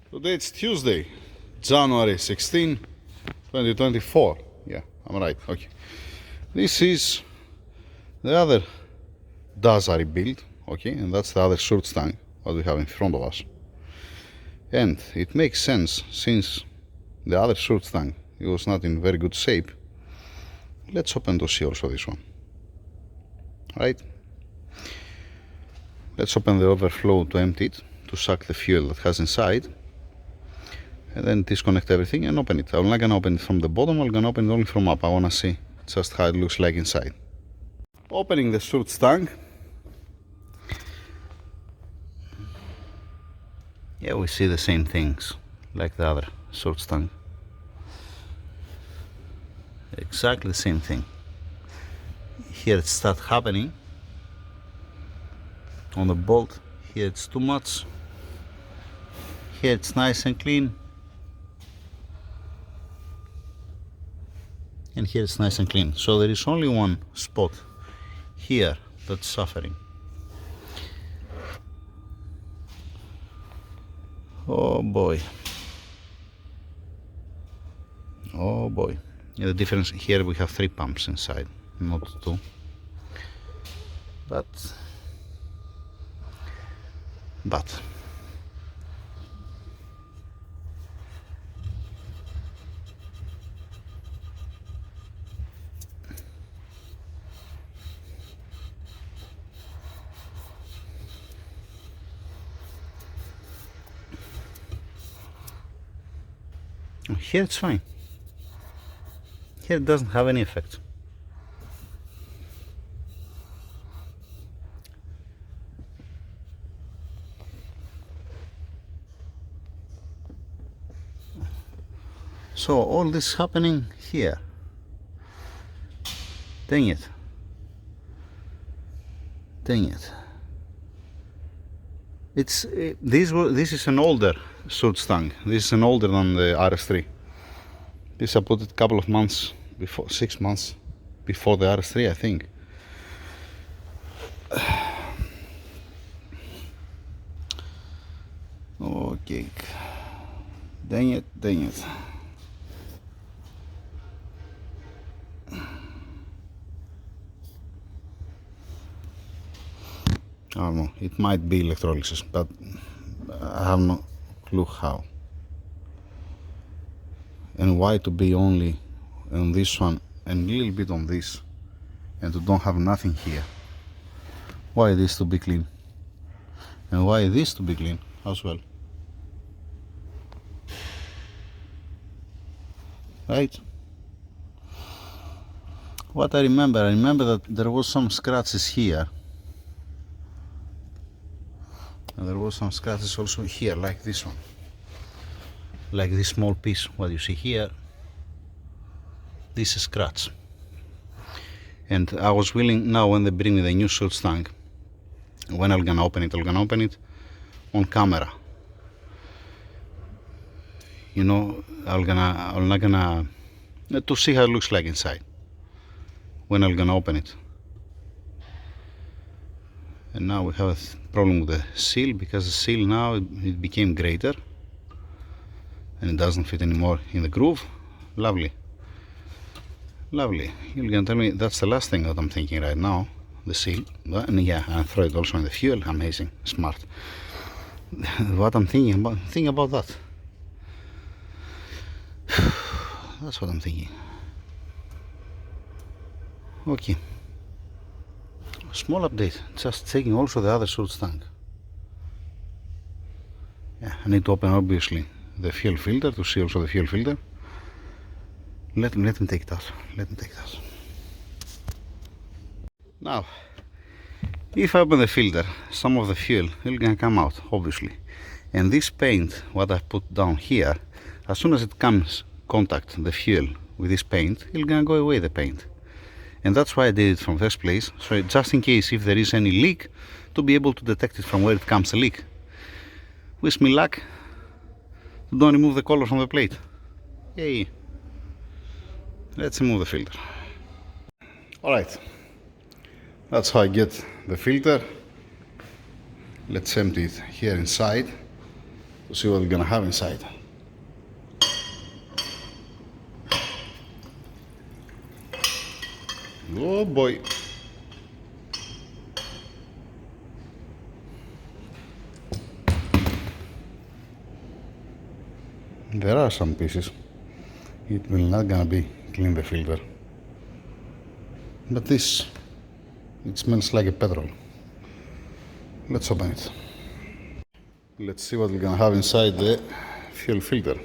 Today it's Tuesday, January 16, 2024. Yeah, I'm right. Okay. This is the other DAZA rebuild. Okay, and that's the other short stang what we have in front of us. And it makes sense since the other short stang it was not in very good shape. Let's open to see also this one. Right? Let's open the overflow to empty it, to suck the fuel that has inside, and then disconnect everything and open it. I'm not gonna open it from the bottom, I'm gonna open it only from up. I wanna see just how it looks like inside. Opening the short stang. Yeah, we see the same things like the other short stang. Exactly the same thing. Here it starts happening on the bolt. Here it's too much. Here it's nice and clean. And here it's nice and clean. So there is only one spot here that's suffering. Oh boy. Oh boy. Yeah, the difference here we have 3 pumps inside, not 2. But here it's fine. Here it doesn't have any effect. So all this happening here. Dang it. Dang it. This is an older short stang. This is an older than the RS3. This I put it a couple of months before, 6 months before the RS3, I think. Okay. Dang it, dang it. I don't know, it might be electrolysis, but I have no clue how. And why to be only on this one and a little bit on this, and to don't have nothing here. Why this to be clean? And why this to be clean as well? Right? What I remember that there was some scratches here. And there was some scratches also here, like this one. Like this small piece, what you see here. This is scratch. And I was willing, now when they bring me the new short stang, when I'm gonna open it on camera. You know, I'm not gonna to see how it looks like inside when I'm gonna open it. And now we have a problem with the seal, because the seal now it became greater and it doesn't fit anymore in the groove. Lovely. Lovely. You're gonna tell me that's the last thing that I'm thinking right now, the seal. And yeah, I throw it also in the fuel. Amazing, smart. What I'm thinking about that. That's what I'm thinking. Okay. Small update, just checking also the other short stang. Yeah, I need to open obviously the fuel filter to see also the fuel filter. Let me take that. Let me take that. Now, if I open the filter, some of the fuel is gonna come out, obviously. And this paint, what I put down here, as soon as it comes contact the fuel with this paint, it's gonna go away the paint. And that's why I did it from first place, so just in case if there is any leak, to be able to detect it from where it comes the leak. Wish me luck. Don't remove the color from the plate. Yay. Let's remove the filter. Alright. That's how I get the filter. Let's empty it here inside. to see what we're gonna have inside. Oh boy. There are some pieces. It will not gonna be clean the filter. But this, it smells like a petrol. Let's open it. Let's see what we're gonna have inside the fuel filter.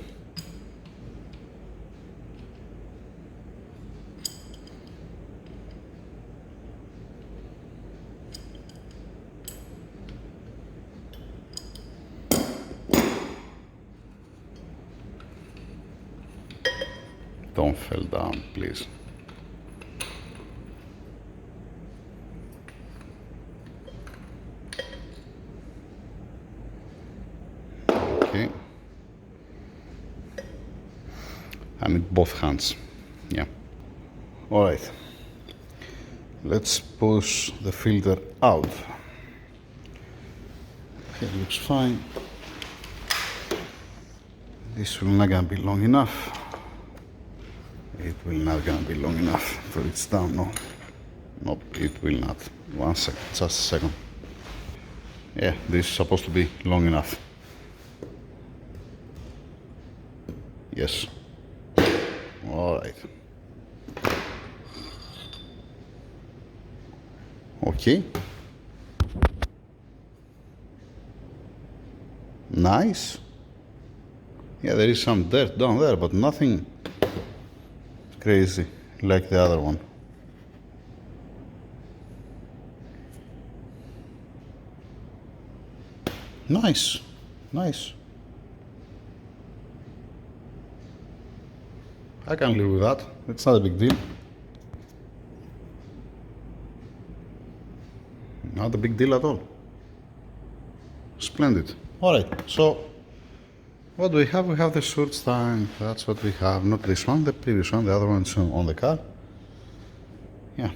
Don't fall down, please. Okay. I need both hands. Yeah. All right. Let's push the filter out. It looks fine. This will not gonna be long enough. It will not gonna be long enough to reach down, no. Nope, it will not. 1 second, just a second. Yeah, this is supposed to be long enough. Yes. All right. Okay. Nice. Yeah, there is some dirt down there, but nothing crazy like the other one. Nice, nice. I can live with that. It's not a big deal. Not a big deal at all. Splendid. All right, so what do we have? We have the short tank. That's what we have. Not this one, the previous one. The other one's on the car. Yeah.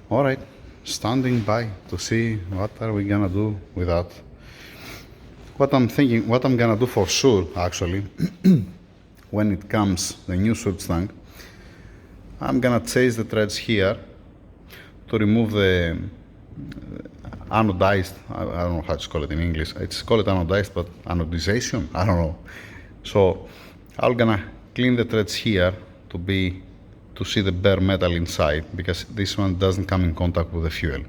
All right. Standing by to see what are we gonna do with that. What I'm thinking, what I'm gonna do for sure, actually, when it comes the new short tank, I'm gonna chase the threads here to remove the anodized, I don't know how to call it in English. It's called anodized, but anodization, I don't know. So I'm gonna clean the threads here to see the bare metal inside, because this one doesn't come in contact with the fuel.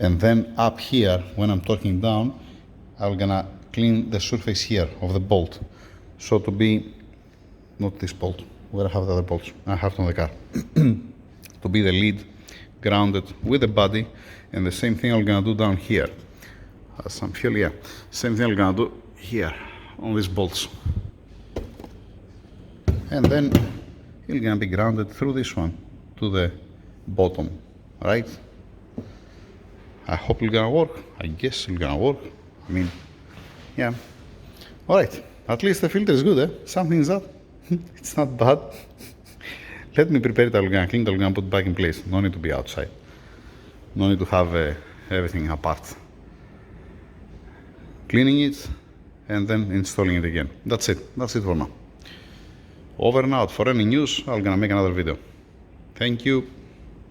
And then up here, when I'm torquing down, I'm gonna clean the surface here of the bolt. So to be, not this bolt, where I have the other bolts, I have it on the car. To be the lead grounded with the body, and the same thing I'm gonna do down here. Some fuel, yeah. Same thing I'm gonna do here on these bolts. And then it's gonna be grounded through this one to the bottom, right? I hope it's gonna work. I guess it's gonna work. I mean, yeah. All right. At least the filter is good, eh? Something's up. It's not bad. Let me prepare it. I'm gonna clean it. I'm gonna put it back in place. No need to be outside. No need to have everything apart. Cleaning it and then installing it again. That's it. That's it for now. Over and out. For any news, I'm gonna make another video. Thank you.